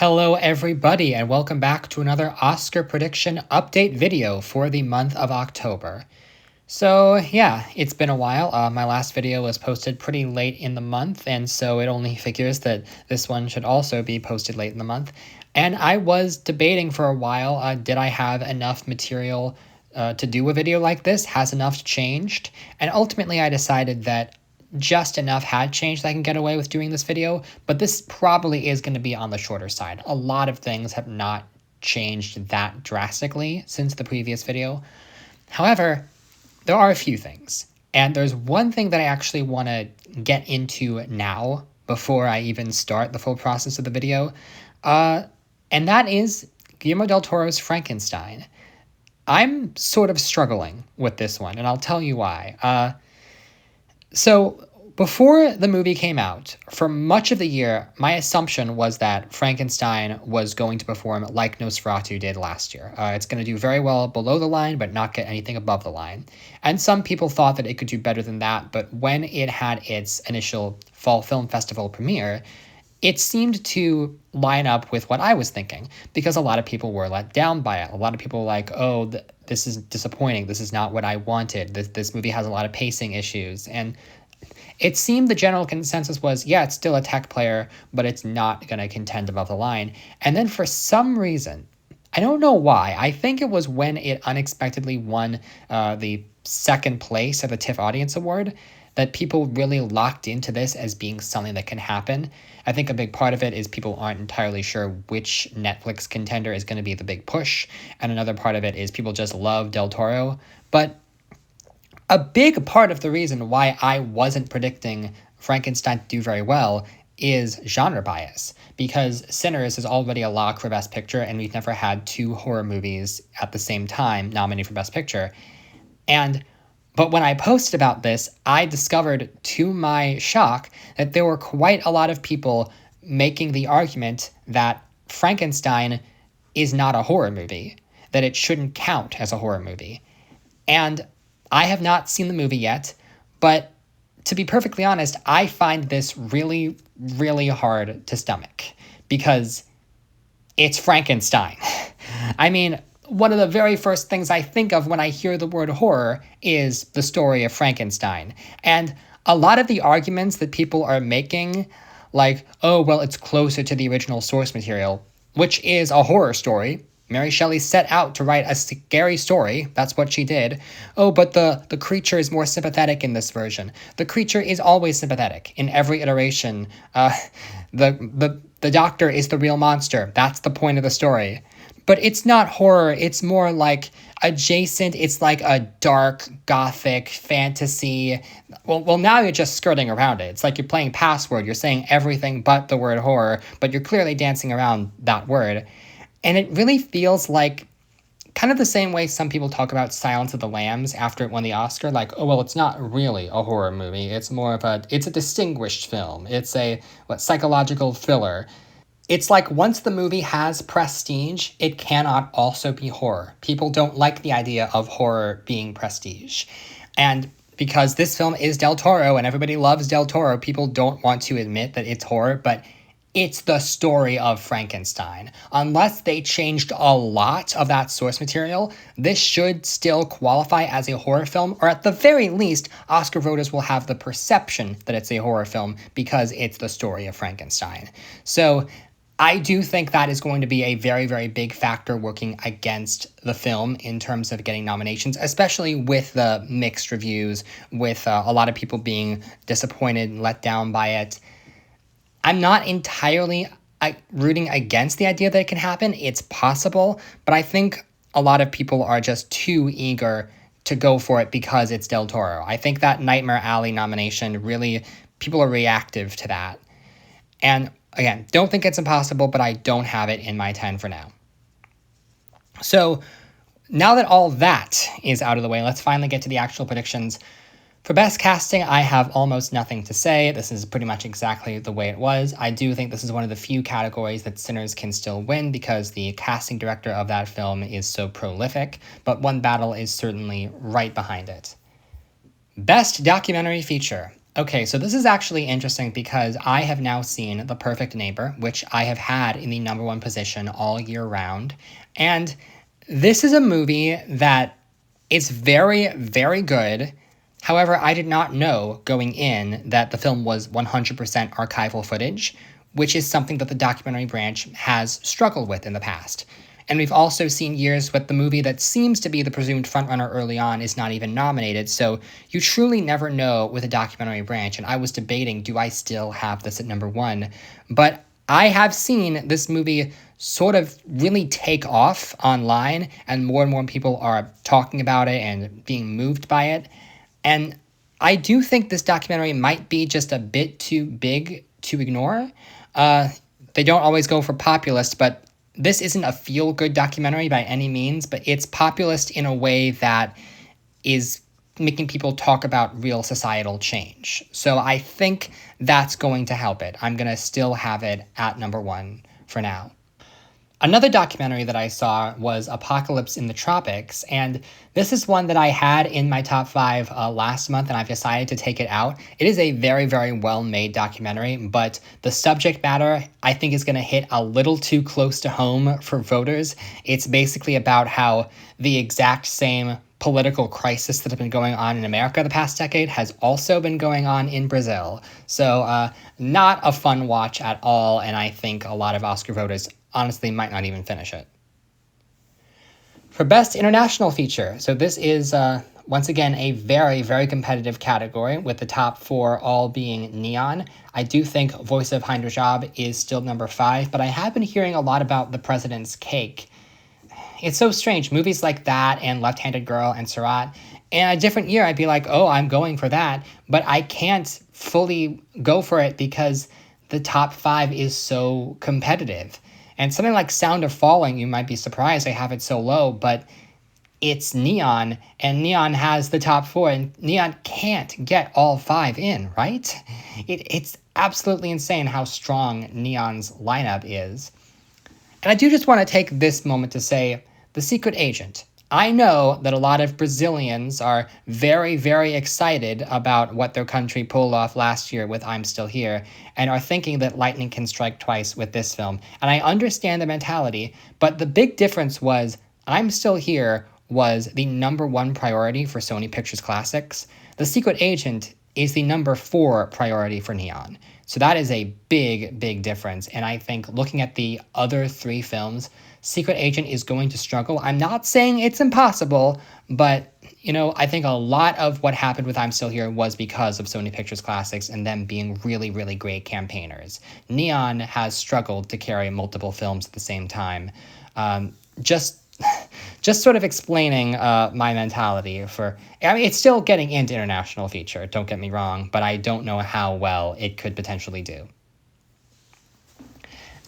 Hello everybody and welcome back to another Oscar prediction update video for the month of October. So yeah, it's been a while. My last video was posted pretty late in the month, and so it only figures that this one should also be posted late in the month. And I was debating for a while, did I have enough material to do a video like this? Has enough changed? And ultimately I decided that just enough had changed that I can get away with doing this video, but this probably is going to be on the shorter side. A lot of things have not changed that drastically since the previous video. However, there are a few things, and there's one thing that I actually want to get into now before I even start the full process of the video, and that is Guillermo del Toro's Frankenstein. I'm sort of struggling with this one, and I'll tell you why. So before the movie came out, for much of the year, my assumption was that Frankenstein was going to perform like Nosferatu did last year. It's going to do very well below the line, but not get anything above the line. And some people thought that it could do better than that, but when it had its initial Fall Film Festival premiere, it seemed to line up with what I was thinking, because a lot of people were let down by it. A lot of people were like, oh, this is disappointing. This is not what I wanted. This movie has a lot of pacing issues. And it seemed the general consensus was, yeah, it's still a tech player, but it's not going to contend above the line. And then for some reason, I don't know why, I think it was when it unexpectedly won the second place at the TIFF Audience Award, that people really locked into this as being something that can happen. I think a big part of it is people aren't entirely sure which Netflix contender is going to be the big push, and another part of it is people just love Del Toro. But a big part of the reason why I wasn't predicting Frankenstein to do very well is genre bias, because Sinners is already a lock for Best Picture, and we've never had two horror movies at the same time nominated for Best Picture. But when I posted about this, I discovered, to my shock, that there were quite a lot of people making the argument that Frankenstein is not a horror movie, that it shouldn't count as a horror movie. And I have not seen the movie yet, but to be perfectly honest, I find this really, really hard to stomach, because it's Frankenstein. I mean, one of the very first things I think of when I hear the word horror is the story of Frankenstein. And a lot of the arguments that people are making, like, oh, well, it's closer to the original source material, which is a horror story. Mary Shelley set out to write a scary story. That's what she did. Oh, but the creature is more sympathetic in this version. The creature is always sympathetic in every iteration. The doctor is the real monster. That's the point of the story. But it's not horror. It's more like adjacent. It's like a dark, gothic fantasy. Well, now you're just skirting around it. It's like you're playing Password. You're saying everything but the word horror, but you're clearly dancing around that word. And it really feels like kind of the same way some people talk about Silence of the Lambs after it won the Oscar. Like, oh, well, it's not really a horror movie. It's more of it's a distinguished film. It's a psychological thriller. It's like once the movie has prestige, it cannot also be horror. People don't like the idea of horror being prestige. And because this film is Del Toro and everybody loves Del Toro, people don't want to admit that it's horror, but it's the story of Frankenstein. Unless they changed a lot of that source material, this should still qualify as a horror film, or at the very least, Oscar voters will have the perception that it's a horror film because it's the story of Frankenstein. So I do think that is going to be a very, very big factor working against the film in terms of getting nominations, especially with the mixed reviews, with a lot of people being disappointed and let down by it. I'm not entirely rooting against the idea that it can happen. It's possible, but I think a lot of people are just too eager to go for it because it's Del Toro. I think that Nightmare Alley nomination, really, people are reactive to that. And again, don't think it's impossible, but I don't have it in my 10 for now. So now that all that is out of the way, let's finally get to the actual predictions. For Best Casting, I have almost nothing to say. This is pretty much exactly the way it was. I do think this is one of the few categories that Sinners can still win because the casting director of that film is so prolific, but One Battle is certainly right behind it. Best Documentary Feature. Okay, so this is actually interesting because I have now seen The Perfect Neighbor, which I have had in the number one position all year round. And this is a movie that is very, very good. However, I did not know going in that the film was 100% archival footage, which is something that the documentary branch has struggled with in the past. And we've also seen years with the movie that seems to be the presumed frontrunner early on is not even nominated, so you truly never know with a documentary branch. And I was debating, do I still have this at number one? But I have seen this movie sort of really take off online, and more people are talking about it and being moved by it. And I do think this documentary might be just a bit too big to ignore. Uh, they don't always go for populist, but this isn't a feel-good documentary by any means, but it's populist in a way that is making people talk about real societal change. So I think that's going to help it. I'm going to still have it at number one for now. Another documentary that I saw was Apocalypse in the Tropics, and this is one that I had in my top five last month, and I've decided to take it out. It is a very, very well-made documentary, but the subject matter, I think, is going to hit a little too close to home for voters. It's basically about how the exact same political crisis that have been going on in America the past decade has also been going on in Brazil. So not a fun watch at all, and I think a lot of Oscar voters honestly might not even finish it. For Best International Feature, so this is once again a very, very competitive category with the top four all being Neon. I do think Voice of Heinrich Job is still number five, but I have been hearing a lot about The President's Cake. It's so strange. Movies like that and Left-Handed Girl and Surat, in a different year, I'd be like, oh, I'm going for that. But I can't fully go for it because the top five is so competitive. And something like Sound of Falling, you might be surprised I have it so low, but it's Neon, and Neon has the top four, and Neon can't get all five in, right? It's absolutely insane how strong Neon's lineup is. And I do just want to take this moment to say, The Secret Agent. I know that a lot of Brazilians are very, very excited about what their country pulled off last year with I'm Still Here, and are thinking that lightning can strike twice with this film. And I understand the mentality, but the big difference was I'm Still Here was the number one priority for Sony Pictures Classics. The Secret Agent is the number four priority for Neon. So that is a big, big difference. And I think looking at the other three films, Secret Agent is going to struggle. I'm not saying it's impossible, but, I think a lot of what happened with I'm Still Here was because of Sony Pictures Classics and them being really, really great campaigners. Neon has struggled to carry multiple films at the same time. Just sort of explaining my mentality it's still getting into international feature, don't get me wrong, but I don't know how well it could potentially do.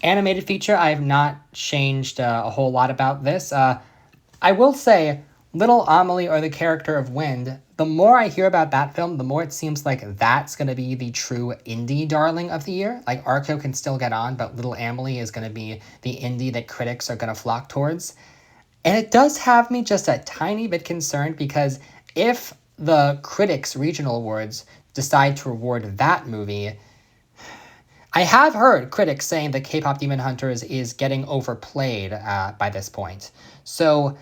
Animated feature, I have not changed a whole lot about this. I will say, Little Amelie or the Character of Wind, the more I hear about that film, the more it seems like that's going to be the true indie darling of the year. Like, Arco can still get on, but Little Amelie is going to be the indie that critics are going to flock towards. And it does have me just a tiny bit concerned because if the Critics Regional Awards decide to reward that movie, I have heard critics saying that K-Pop Demon Hunters is getting overplayed by this point. So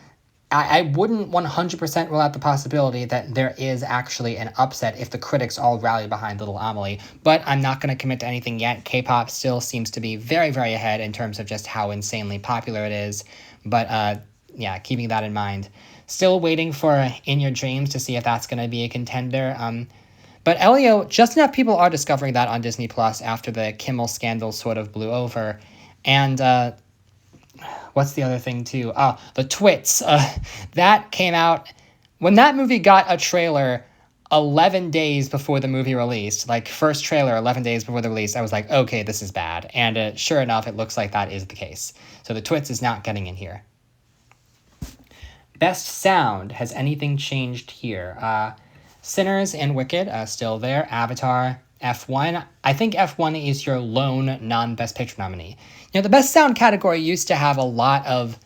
I wouldn't 100% rule out the possibility that there is actually an upset if the critics all rally behind Little Amelie, but I'm not going to commit to anything yet. K-pop still seems to be very, very ahead in terms of just how insanely popular it is, but yeah, keeping that in mind. Still waiting for In Your Dreams to see if that's going to be a contender. But Elio, just enough people are discovering that on Disney Plus after the Kimmel scandal sort of blew over. And what's the other thing too? Oh, the Twits. That came out when that movie got a trailer 11 days before the movie released. Like, first trailer 11 days before the release, I was like, okay, this is bad. And sure enough, it looks like that is the case. So the Twits is not getting in here. Best Sound. Has anything changed here? Sinners and Wicked, still there. Avatar, F1. I think F1 is your lone non-Best Picture nominee. The Best Sound category used to have a lot of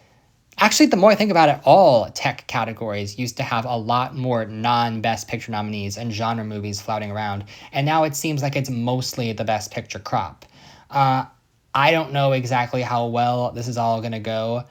Actually, the more I think about it, all tech categories used to have a lot more non-Best Picture nominees and genre movies floating around, and now it seems like it's mostly the Best Picture crop. Uh, I don't know exactly how well this is all going to go.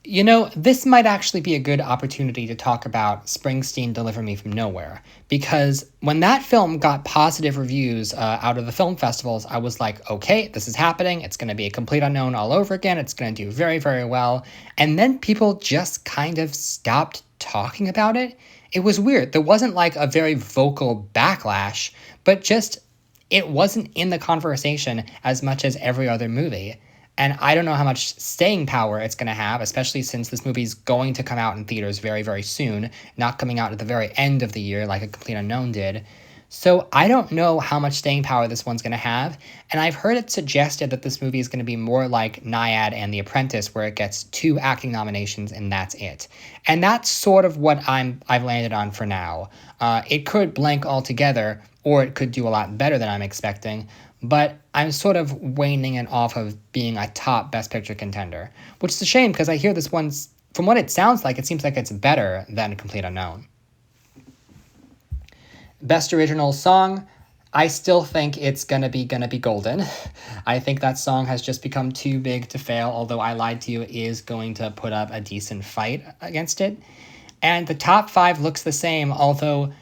You know, this might actually be a good opportunity to talk about Springsteen Deliver Me From Nowhere, because when that film got positive reviews out of the film festivals, I was like, okay, this is happening. It's going to be a complete unknown all over again. It's going to do very, very well. And then people just kind of stopped talking about it. It was weird. There wasn't like a very vocal backlash, but just it wasn't in the conversation as much as every other movie. And I don't know how much staying power it's going to have, especially since this movie's going to come out in theaters very, very soon, not coming out at the very end of the year like A Complete Unknown did. So I don't know how much staying power this one's going to have. And I've heard it suggested that this movie is going to be more like Nyad and The Apprentice, where it gets 2 acting nominations and that's it. And that's sort of what I've landed on for now. It could blank altogether, or it could do a lot better than I'm expecting. But I'm sort of waning it off of being a top Best Picture contender, which is a shame because I hear this one's, from what it sounds like, it seems like it's better than Complete Unknown. Best Original Song, I still think it's gonna be Golden. I think that song has just become too big to fail, although I Lied to You is going to put up a decent fight against it. And the top 5 looks the same, although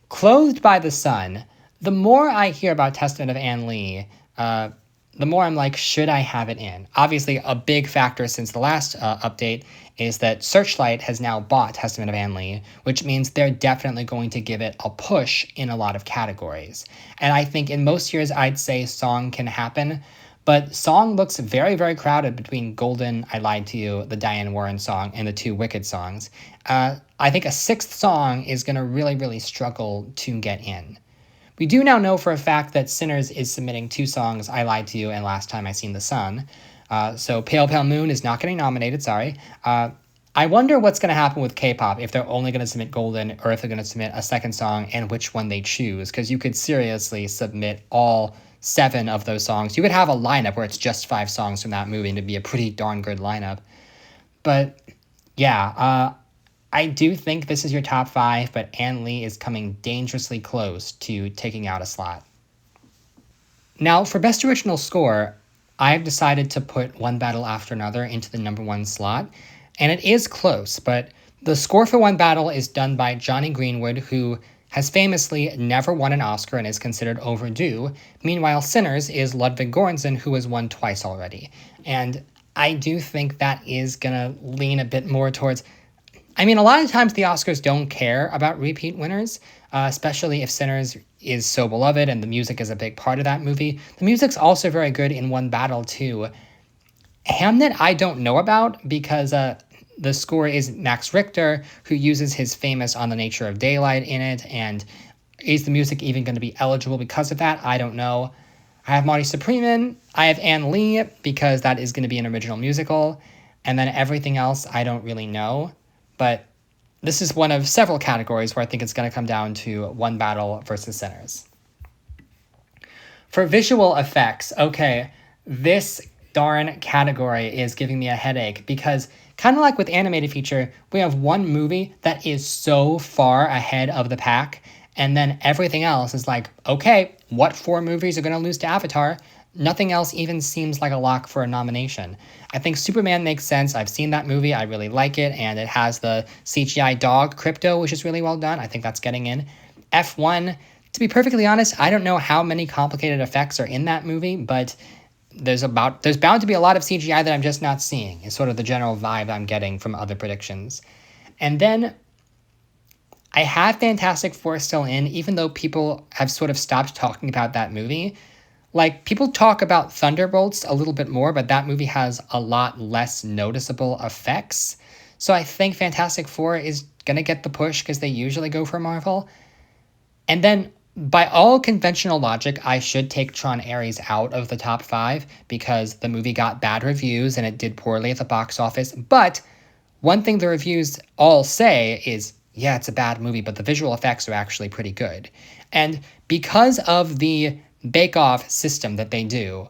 Clothed by the Sun, the more I hear about Testament of Ann Lee, the more I'm like, should I have it in? Obviously, a big factor since the last update is that Searchlight has now bought Testament of Ann Lee, which means they're definitely going to give it a push in a lot of categories. And I think in most years, I'd say Song can happen, but Song looks very, very crowded between Golden, I Lied to You, the Diane Warren song, and the 2 Wicked songs. I think a 6th song is going to really, really struggle to get in. We do now know for a fact that Sinners is submitting 2 songs, I Lied to You and Last Time I Seen the Sun. So Pale Pale Moon is not getting nominated, sorry. I wonder what's going to happen with K-pop, if they're only going to submit Golden or if they're going to submit a second song and which one they choose, because you could seriously submit all 7 of those songs. You could have a lineup where it's just 5 songs from that movie and it'd be a pretty darn good lineup. But yeah, I do think this is your top 5, but Ann Lee is coming dangerously close to taking out a slot. Now, for Best Original Score, I've decided to put One Battle After Another into the number 1 slot, and it is close, but the score for One Battle is done by Johnny Greenwood, who has famously never won an Oscar and is considered overdue. Meanwhile, Sinners is Ludwig Göransson, who has won twice already. And I do think that is going to lean a bit more towards... I mean, a lot of times the Oscars don't care about repeat winners, especially if Sinners is so beloved and the music is a big part of that movie. The music's also very good in One Battle, too. Hamnet I don't know about because the score is Max Richter, who uses his famous On the Nature of Daylight in it, and is the music even going to be eligible because of that? I don't know. I have Marty Supreme in. I have Ann Lee because that is going to be an original musical, and then everything else I don't really know. But this is one of several categories where I think it's going to come down to One Battle versus Sinners. For visual effects, okay, this darn category is giving me a headache because kind of like with animated feature, we have one movie that is so far ahead of the pack, and then everything else is like, okay, what 4 movies are going to lose to Avatar? Nothing else even seems like a lock for a nomination. I think Superman makes sense. I've seen that movie. I really like it. And it has the CGI dog Crypto, which is really well done. I think that's getting in. F1, to be perfectly honest, I don't know how many complicated effects are in that movie, but there's bound to be a lot of CGI that I'm just not seeing, is sort of the general vibe I'm getting from other predictions. And then I have Fantastic Four still in, even though people have sort of stopped talking about that movie. Like, people talk about Thunderbolts a little bit more, but that movie has a lot less noticeable effects. So I think Fantastic Four is going to get the push because they usually go for Marvel. And then, by all conventional logic, I should take Tron Ares out of the top 5 because the movie got bad reviews and it did poorly at the box office. But one thing the reviews all say is, yeah, it's a bad movie, but the visual effects are actually pretty good. And because of the bake-off system that they do,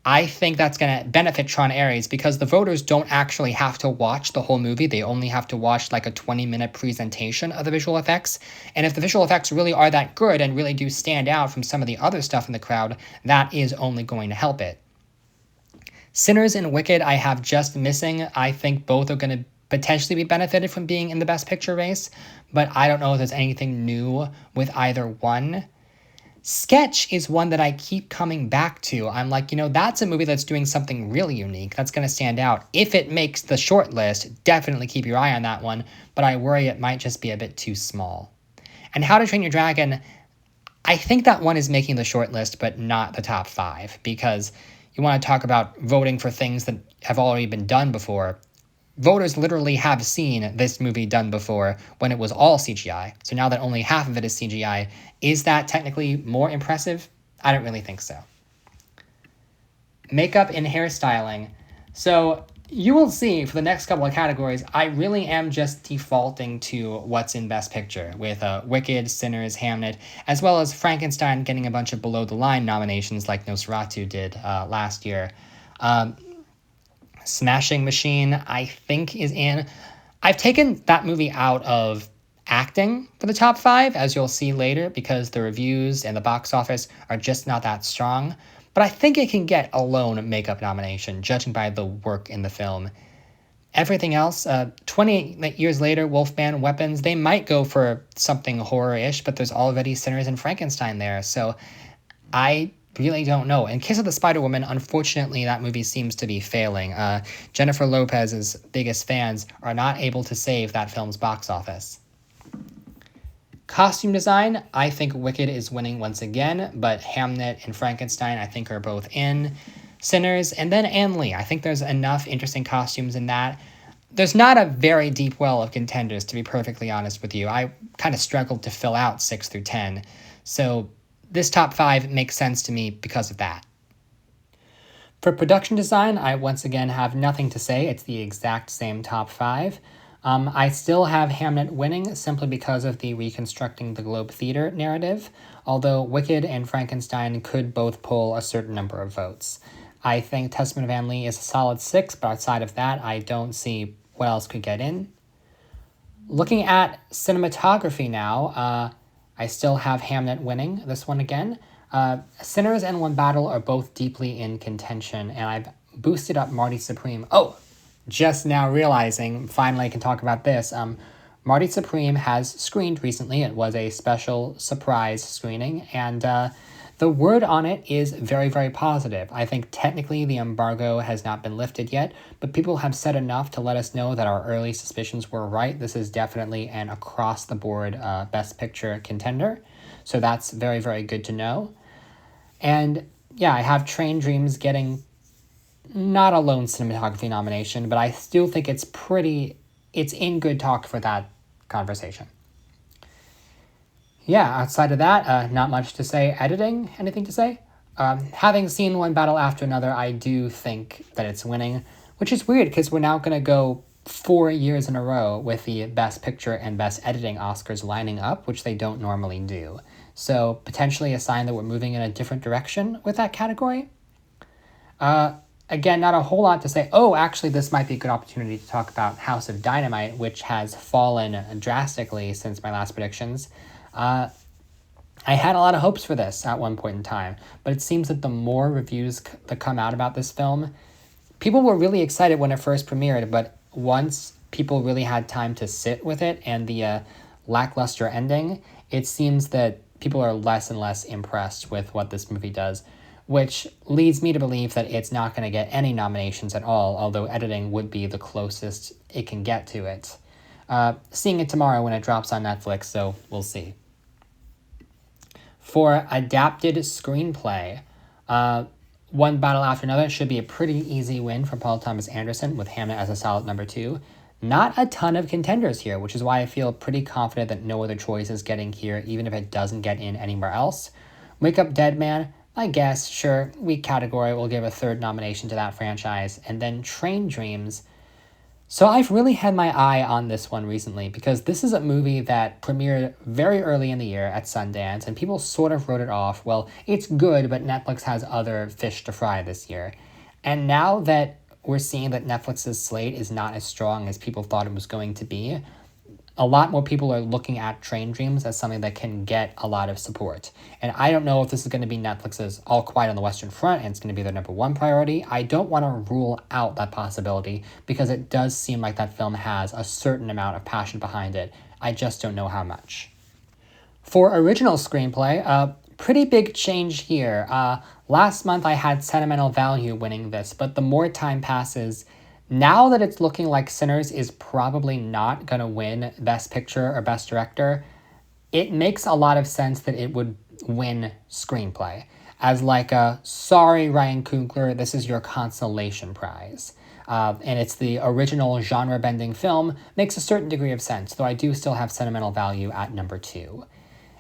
I think that's going to benefit Tron Ares because the voters don't actually have to watch the whole movie. They only have to watch like a 20-minute presentation of the visual effects. And if the visual effects really are that good and really do stand out from some of the other stuff in the crowd, that is only going to help it. Sinners and Wicked, I have just missing. I think both are going to potentially be benefited from being in the Best Picture race, but I don't know if there's anything new with either one. Sketch is one that I keep coming back to. I'm like, that's a movie that's doing something really unique. That's going to stand out. If it makes the short list, definitely keep your eye on that one, but I worry it might just be a bit too small. And How to Train Your Dragon, I think that one is making the short list, but not the top 5, because you want to talk about voting for things that have already been done before. Voters literally have seen this movie done before when it was all CGI. So now that only half of it is CGI, is that technically more impressive? I don't really think so. Makeup and hairstyling. So you will see for the next couple of categories, I really am just defaulting to what's in Best Picture with Wicked, Sinners, Hamnet, as well as Frankenstein getting a bunch of below-the-line nominations like Nosferatu did last year. Smashing Machine, I think, is in. I've taken that movie out of acting for the top 5, as you'll see later, because the reviews and the box office are just not that strong. But I think it can get a lone makeup nomination, judging by the work in the film. Everything else, 28 years later, Wolfman, Weapons, they might go for something horror-ish, but there's already Sinners and Frankenstein there. So I really don't know. In Kiss of the Spider-Woman, unfortunately, that movie seems to be failing. Jennifer Lopez's biggest fans are not able to save that film's box office. Costume design, I think Wicked is winning once again, but Hamnet and Frankenstein, I think, are both in. Sinners, and then Ann Lee. I think there's enough interesting costumes in that. There's not a very deep well of contenders, to be perfectly honest with you. I kind of struggled to fill out 6 through 10. So this top 5 makes sense to me because of that. For production design, I once again have nothing to say. It's the exact same top 5. I still have Hamnet winning simply because of the reconstructing the Globe Theater narrative, although Wicked and Frankenstein could both pull a certain number of votes. I think Testament of Ann Lee is a solid 6, but outside of that, I don't see what else could get in. Looking at cinematography now, I still have Hamnet winning this one again. Sinners and One Battle are both deeply in contention, and I've boosted up Marty Supreme. Oh, just now realizing, finally I can talk about this. Marty Supreme has screened recently. It was a special surprise screening, and the word on it is very, very positive. I think technically the embargo has not been lifted yet, but people have said enough to let us know that our early suspicions were right. This is definitely an across-the-board Best Picture contender, so that's very, very good to know. And yeah, I have Train Dreams getting not a lone cinematography nomination, but I still think it's in good talk for that conversation. Yeah, outside of that, not much to say. Editing, anything to say? Having seen One Battle After Another, I do think that it's winning, which is weird because we're now going to go 4 years in a row with the Best Picture and Best Editing Oscars lining up, which they don't normally do. So potentially a sign that we're moving in a different direction with that category. Again, not a whole lot to say. Oh, actually, this might be a good opportunity to talk about House of Dynamite, which has fallen drastically since my last predictions. I had a lot of hopes for this at one point in time, but it seems that the more reviews that come out about this film, people were really excited when it first premiered, but once people really had time to sit with it and the lackluster ending, it seems that people are less and less impressed with what this movie does, which leads me to believe that it's not going to get any nominations at all, although editing would be the closest it can get to it. Seeing it tomorrow when it drops on Netflix, so we'll see. For adapted screenplay, One Battle After Another should be a pretty easy win for Paul Thomas Anderson, with Hamnet as a solid number 2. Not a ton of contenders here, which is why I feel pretty confident that no other choice is getting here, even if it doesn't get in anywhere else. Wake Up Dead Man, I guess, sure, weak category, we'll give a third nomination to that franchise. And then Train Dreams. So I've really had my eye on this one recently because this is a movie that premiered very early in the year at Sundance and people sort of wrote it off. Well, it's good, but Netflix has other fish to fry this year. And now that we're seeing that Netflix's slate is not as strong as people thought it was going to be, a lot more people are looking at Train Dreams as something that can get a lot of support. And I don't know if this is going to be Netflix's All Quiet on the Western Front and it's going to be their number one priority. I don't want to rule out that possibility because it does seem like that film has a certain amount of passion behind it. I just don't know how much. For original screenplay, a pretty big change here. Last month I had Sentimental Value winning this, but the more time passes, now that it's looking like Sinners is probably not going to win Best Picture or Best Director, it makes a lot of sense that it would win Screenplay. As like a, sorry, Ryan Coogler, this is your consolation prize. And it's the original genre-bending film, makes a certain degree of sense, though I do still have Sentimental Value at number 2.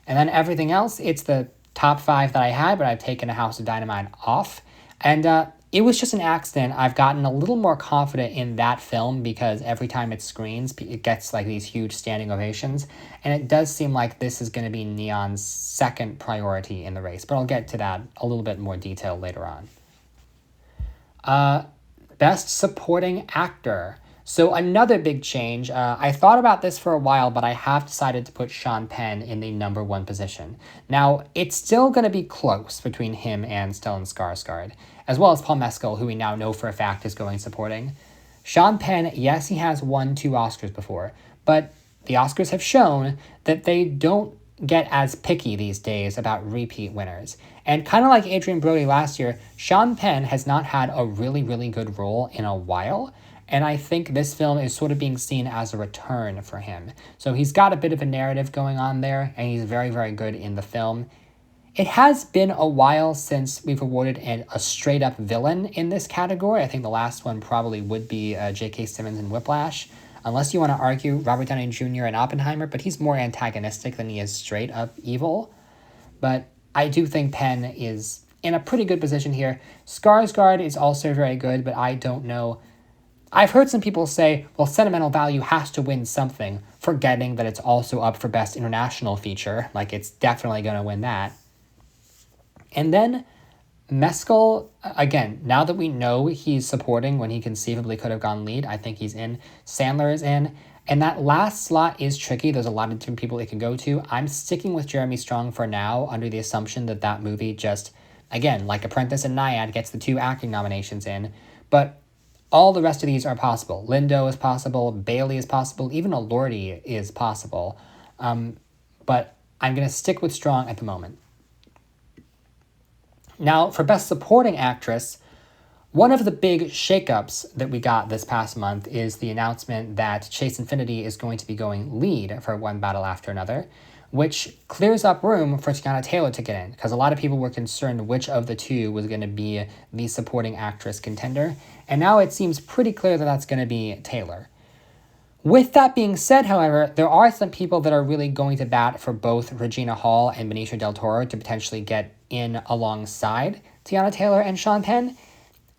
And then everything else, it's the top 5 that I had, but I've taken A House of Dynamite off. And it was just an accident. I've gotten a little more confident in that film because every time it screens, it gets like these huge standing ovations. And it does seem like this is going to be Neon's second priority in the race, but I'll get to that a little bit more detail later on. Best Supporting Actor. So another big change. I thought about this for a while, but I have decided to put Sean Penn in the number 1 position. Now, it's still going to be close between him and Stellan Skarsgård, as well as Paul Mescal, who we now know for a fact is going supporting. Sean Penn, yes, he has won 2 Oscars before, but the Oscars have shown that they don't get as picky these days about repeat winners. And kind of like Adrian Brody last year, Sean Penn has not had a really, really good role in a while. And I think this film is sort of being seen as a return for him. So he's got a bit of a narrative going on there, and he's very, very good in the film. It has been a while since we've awarded a straight-up villain in this category. I think the last one probably would be J.K. Simmons in Whiplash, unless you want to argue Robert Downey Jr. in Oppenheimer, but he's more antagonistic than he is straight-up evil. But I do think Penn is in a pretty good position here. Skarsgård is also very good, but I don't know. I've heard some people say, well, Sentimental Value has to win something, forgetting that it's also up for Best International Feature. Like, it's definitely going to win that. And then Mescal, again, now that we know he's supporting when he conceivably could have gone lead, I think he's in. Sandler is in. And that last slot is tricky. There's a lot of different people it can go to. I'm sticking with Jeremy Strong for now, under the assumption that that movie just, again, like Apprentice and Nyad, gets the 2 acting nominations in. But all the rest of these are possible. Lindo is possible, Bailey is possible, even a Lordy is possible. But I'm going to stick with Strong at the moment. Now, for Best Supporting Actress, one of the big shakeups that we got this past month is the announcement that Chase Infinity is going to be going lead for One Battle After Another, which clears up room for Tiana Taylor to get in, because a lot of people were concerned which of the 2 was going to be the supporting actress contender, and now it seems pretty clear that that's going to be Taylor. With that being said, however, there are some people that are really going to bat for both Regina Hall and Benicio del Toro to potentially get in alongside Tiana Taylor and Sean Penn,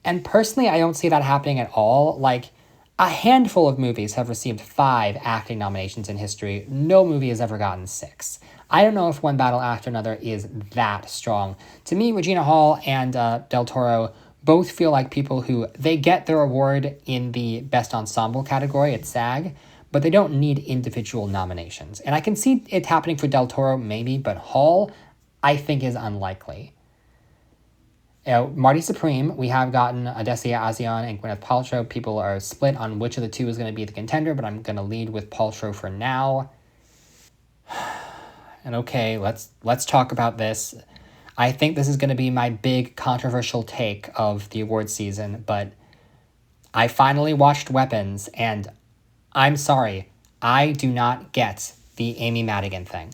and personally, I don't see that happening at all. Like, a handful of movies have received 5 acting nominations in history. No movie has ever gotten 6. I don't know if One Battle After Another is that strong. To me, Regina Hall and Del Toro both feel like people who, they get their award in the Best Ensemble category at SAG, but they don't need individual nominations. And I can see it happening for Del Toro, maybe, but Hall, I think, is unlikely. Marty Supreme, we have gotten Adesanya Asian and Gwyneth Paltrow. People are split on which of the 2 is going to be the contender, but I'm going to lead with Paltrow for now. And okay, let's talk about this. I think this is going to be my big controversial take of the award season, but I finally watched Weapons, and I'm sorry, I do not get the Amy Madigan thing.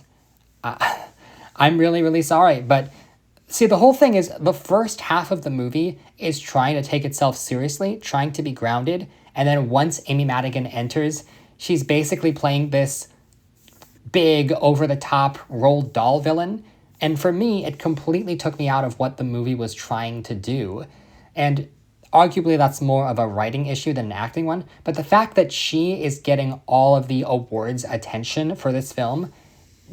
I'm really, really sorry, but see, the whole thing is the first half of the movie is trying to take itself seriously, trying to be grounded, and then once Amy Madigan enters, she's basically playing this big, over-the-top Roald Dahl villain, and for me, it completely took me out of what the movie was trying to do. And arguably that's more of a writing issue than an acting one, but the fact that she is getting all of the awards attention for this film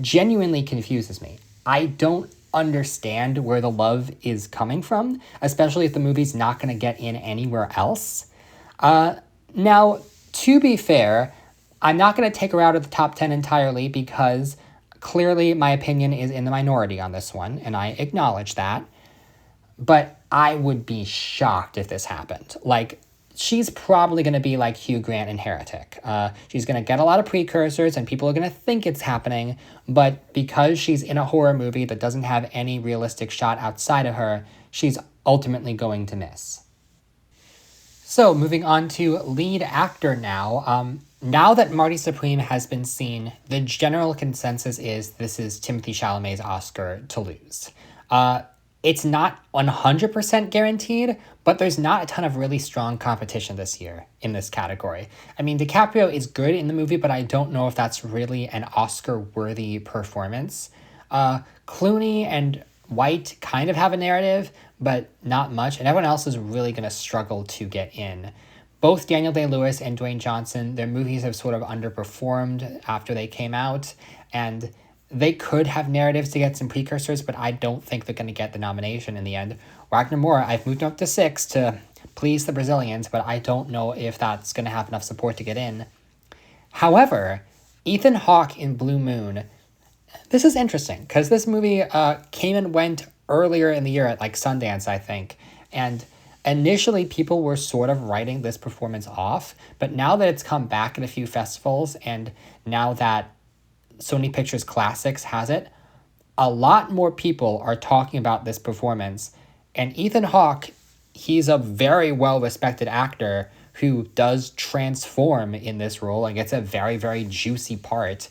genuinely confuses me. I don't understand where the love is coming from, especially if the movie's not going to get in anywhere else. Now, to be fair, I'm not going to take her out of the top 10 entirely because clearly my opinion is in the minority on this one, and I acknowledge that. But I would be shocked if this happened. Like, she's probably going to be like Hugh Grant in Heretic. She's going to get a lot of precursors and people are going to think it's happening, but because she's in a horror movie that doesn't have any realistic shot outside of her, she's ultimately going to miss. So, moving on to lead actor now. Now that Marty Supreme has been seen, the general consensus is this is Timothée Chalamet's Oscar to lose. It's not 100% guaranteed, but there's not a ton of really strong competition this year in this category. I mean, DiCaprio is good in the movie, but I don't know if that's really an Oscar-worthy performance. Clooney and White kind of have a narrative, but not much, and everyone else is really going to struggle to get in. Both Daniel Day-Lewis and Dwayne Johnson, their movies have sort of underperformed after they came out, and they could have narratives to get some precursors, but I don't think they're going to get the nomination in the end. Wagner Moore, I've moved up to 6 to please the Brazilians, but I don't know if that's going to have enough support to get in. However, Ethan Hawke in Blue Moon, this is interesting because this movie came and went earlier in the year at like Sundance, I think. And initially people were sort of writing this performance off, but now that it's come back at a few festivals and now that Sony Pictures Classics has it, a lot more people are talking about this performance. And Ethan Hawke, he's a very well-respected actor who does transform in this role and gets a very, very juicy part.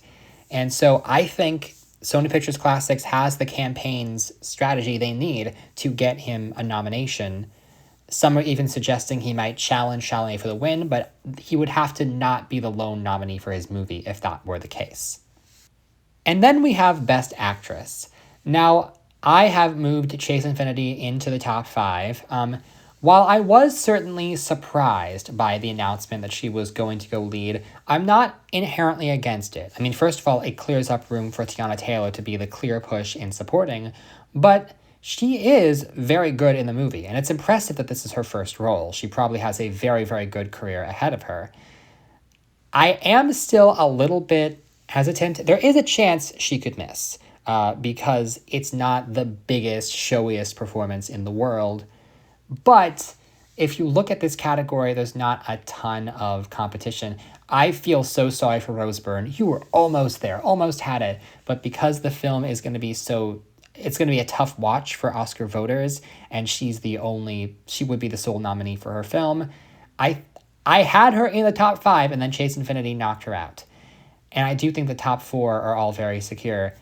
And so I think Sony Pictures Classics has the campaign's strategy they need to get him a nomination. Some are even suggesting he might challenge Chalamet for the win, but he would have to not be the lone nominee for his movie if that were the case. And then we have Best Actress. Now, I have moved Chase Infinity into the top 5. While I was certainly surprised by the announcement that she was going to go lead, I'm not inherently against it. I mean, first of all, it clears up room for Tiana Taylor to be the clear push in supporting, but she is very good in the movie, and it's impressive that this is her first role. She probably has a very, very good career ahead of her. I am still a little bit hesitant. There is a chance she could miss because it's not the biggest, showiest performance in the world. But if you look at this category, there's not a ton of competition. I feel so sorry for Rose Byrne. You were almost there, almost had it. But because the film is going to be it's going to be a tough watch for Oscar voters, and she would be the sole nominee for her film. I had her in the top 5, and then Chase Infinity knocked her out. And I do think the top 4 are all very secure.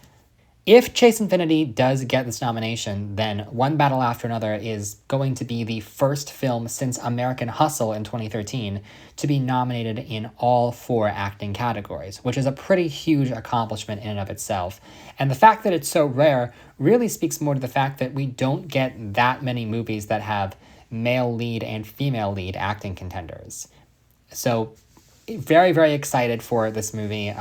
If Chase Infinity does get this nomination, then One Battle After Another is going to be the first film since American Hustle in 2013 to be nominated in all 4 acting categories, which is a pretty huge accomplishment in and of itself. And the fact that it's so rare really speaks more to the fact that we don't get that many movies that have male lead and female lead acting contenders. So very, very excited for this movie.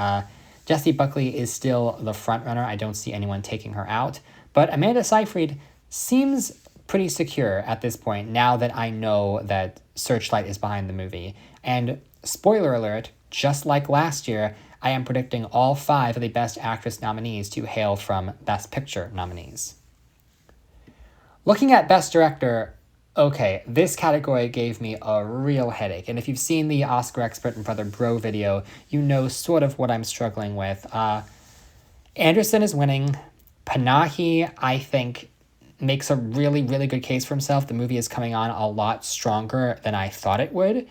Jessie Buckley is still the frontrunner. I don't see anyone taking her out. But Amanda Seyfried seems pretty secure at this point now that I know that Searchlight is behind the movie. And spoiler alert, just like last year, I am predicting all 5 of the Best Actress nominees to hail from Best Picture nominees. Looking at Best Director, okay, this category gave me a real headache. And if you've seen the Oscar Expert and Brother Bro video, you know sort of what I'm struggling with. Anderson is winning. Panahi, I think, makes a really, really good case for himself. The movie is coming on a lot stronger than I thought it would.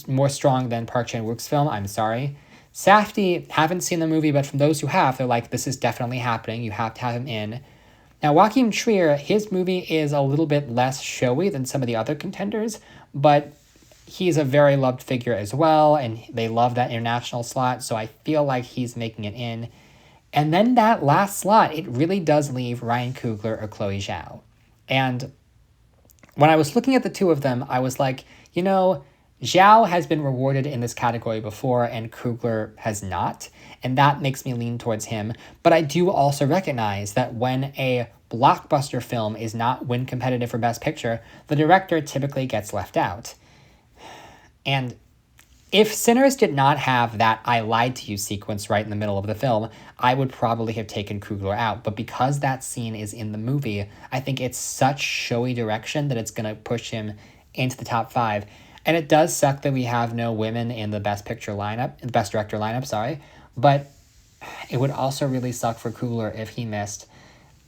More strong than Park Chan-wook's film, I'm sorry. Safdie, haven't seen the movie, but from those who have, they're like, this is definitely happening. You have to have him in. Now, Joachim Trier, his movie is a little bit less showy than some of the other contenders, but he's a very loved figure as well, and they love that international slot, so I feel like he's making it in. And then that last slot, it really does leave Ryan Coogler or Chloe Zhao. And When I was looking at the two of them, I was like, Zhao has been rewarded in this category before and Coogler has not, and that makes me lean towards him. But I do also recognize that when a blockbuster film is not win competitive for Best Picture, the director typically gets left out. And if Sinners did not have that I lied to you sequence right in the middle of the film, I would probably have taken Coogler out. But because that scene is in the movie, I think it's such showy direction that it's going to push him into the top 5. And it does suck that we have no women in the Best Picture lineup, the Best Director lineup, sorry. But it would also really suck for Coogler if he missed.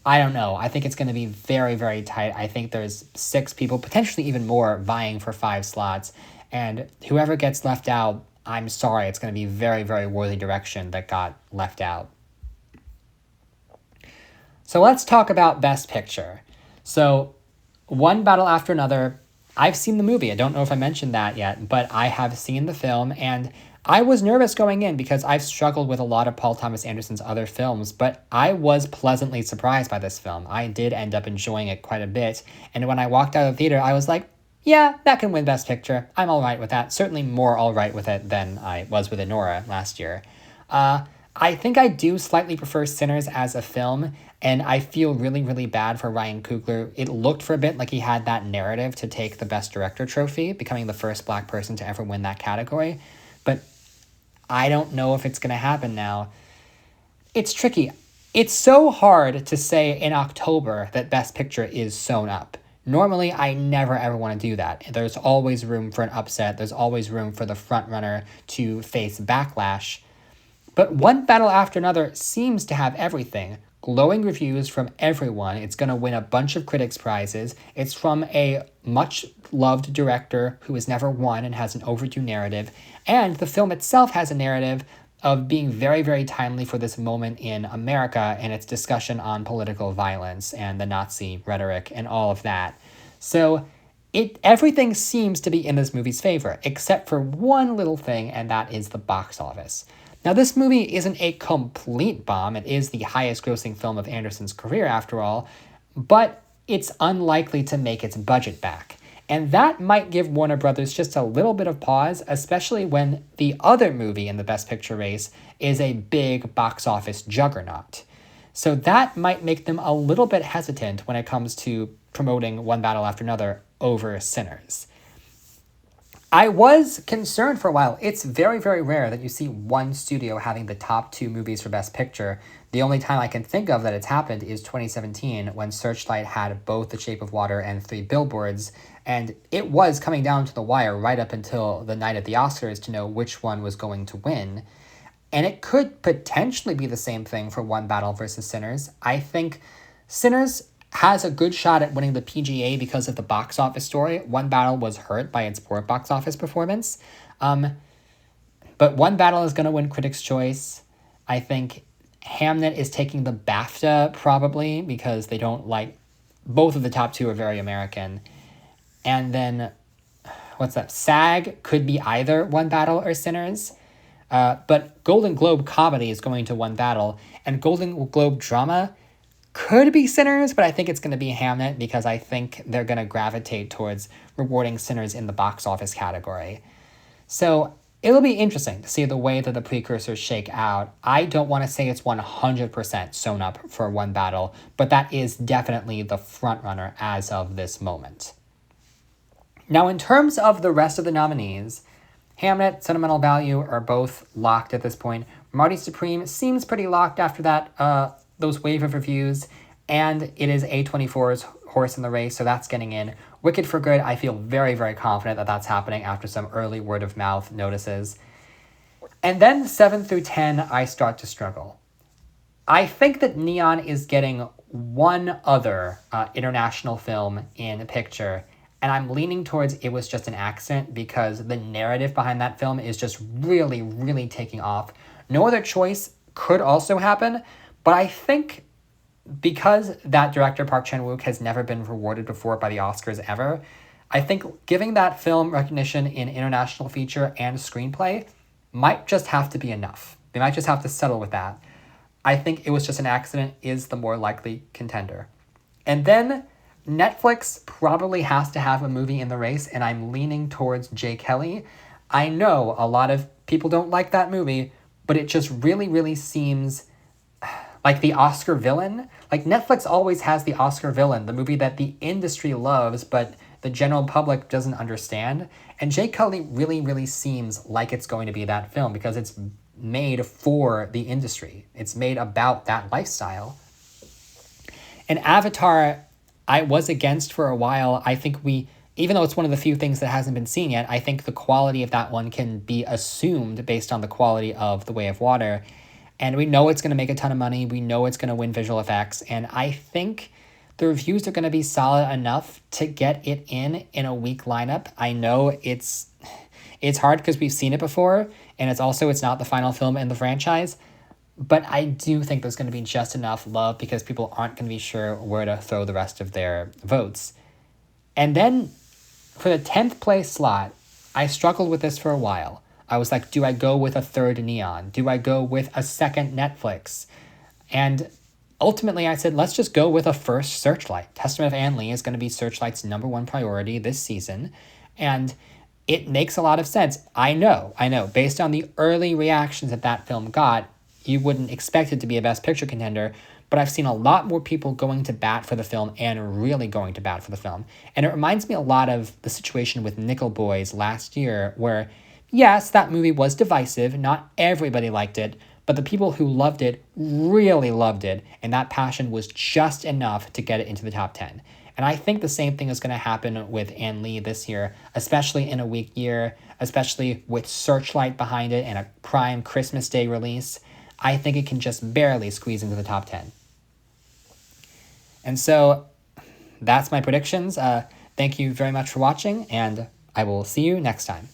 I don't know. I think it's going to be very, very tight. I think there's 6 people, potentially even more, vying for 5 slots. And whoever gets left out, I'm sorry, it's going to be very, very worthy direction that got left out. So let's talk about Best Picture. So One Battle After Another, I've seen the movie. I don't know if I mentioned that yet, but I have seen the film, and I was nervous going in because I've struggled with a lot of Paul Thomas Anderson's other films, but I was pleasantly surprised by this film. I did end up enjoying it quite a bit, and when I walked out of the theater, I was like, yeah, that can win Best Picture. I'm all right with that. Certainly more all right with it than I was with Anora last year. I think I do slightly prefer Sinners as a film, and I feel really, really bad for Ryan Coogler. It looked for a bit like he had that narrative to take the Best Director trophy, becoming the first Black person to ever win that category. But I don't know if it's going to happen now. It's tricky. It's so hard to say in October that Best Picture is sewn up. Normally, I never ever want to do that. There's always room for an upset. There's always room for the front runner to face backlash. But One Battle After Another seems to have everything. Glowing reviews from everyone. It's going to win a bunch of critics' prizes. It's from a much-loved director who has never won and has an overdue narrative. And the film itself has a narrative of being very, very timely for this moment in America and its discussion on political violence and the Nazi rhetoric and all of that. So everything seems to be in this movie's favor, except for one little thing, and that is the box office. Now, this movie isn't a complete bomb. It is the highest grossing film of Anderson's career, after all, but it's unlikely to make its budget back. And that might give Warner Brothers just a little bit of pause, especially when the other movie in the Best Picture race is a big box office juggernaut. So that might make them a little bit hesitant when it comes to promoting One Battle After Another over Sinners. I was concerned for a while. It's very, very rare that you see one studio having the top 2 movies for Best Picture. The only time I can think of that it's happened is 2017, when Searchlight had both The Shape of Water and 3 Billboards, and it was coming down to the wire right up until the night of the Oscars to know which one was going to win. And it could potentially be the same thing for One Battle versus Sinners. I think Sinners has a good shot at winning the PGA because of the box office story. One Battle was hurt by its poor box office performance. But One Battle is going to win Critics' Choice. I think Hamnet is taking the BAFTA probably because they don't like... Both of the top 2 are very American. And then, what's that? SAG could be either One Battle or Sinners. But Golden Globe comedy is going to One Battle. And Golden Globe drama could be Sinners, but I think it's going to be Hamnet because I think they're going to gravitate towards rewarding Sinners in the box office category. So it'll be interesting to see the way that the precursors shake out. I don't want to say it's 100% sewn up for One Battle, but that is definitely the frontrunner as of this moment. Now, in terms of the rest of the nominees, Hamnet, Sentimental Value are both locked at this point. Marty Supreme seems pretty locked after that those wave of reviews, and it is A24's horse in the race, so that's getting in. Wicked for Good, I feel very, very confident that that's happening after some early word-of-mouth notices. And then 7 through 10, I start to struggle. I think that Neon is getting one other international film in a picture, and I'm leaning towards it was just an accident because the narrative behind that film is just really, really taking off. No Other Choice could also happen, but I think because that director, Park Chan-wook, has never been rewarded before by the Oscars ever, I think giving that film recognition in international feature and screenplay might just have to be enough. They might just have to settle with that. I think It Was Just an Accident is the more likely contender. And then Netflix probably has to have a movie in the race, and I'm leaning towards Jay Kelly. I know a lot of people don't like that movie, but it just really, really seems like the Oscar villain. Like Netflix always has the Oscar villain, the movie that the industry loves, but the general public doesn't understand. And Jay Kelly really, really seems like it's going to be that film because it's made for the industry. It's made about that lifestyle. And Avatar, I was against for a while. I think even though it's one of the few things that hasn't been seen yet, I think the quality of that one can be assumed based on the quality of The Way of Water. And we know it's going to make a ton of money. We know it's going to win visual effects. And I think the reviews are going to be solid enough to get it in a week lineup. I know it's hard because we've seen it before, and it's not the final film in the franchise. But I do think there's going to be just enough love because people aren't going to be sure where to throw the rest of their votes. And then for the 10th place slot, I struggled with this for a while. I was like, do I go with a third Neon? Do I go with a second Netflix? And ultimately, I said, let's just go with a first Searchlight. Testament of Anne Lee is going to be Searchlight's #1 priority this season. And it makes a lot of sense. I know. Based on the early reactions that film got, you wouldn't expect it to be a Best Picture contender, but I've seen a lot more people going to bat for the film and really going to bat for the film. And it reminds me a lot of the situation with Nickel Boys last year, where, yes, that movie was divisive, not everybody liked it, but the people who loved it really loved it, and that passion was just enough to get it into the top 10. And I think the same thing is going to happen with Anne Lee this year, especially in a weak year, especially with Searchlight behind it and a prime Christmas Day release. I think it can just barely squeeze into the top 10. And so that's my predictions. Thank you very much for watching, and I will see you next time.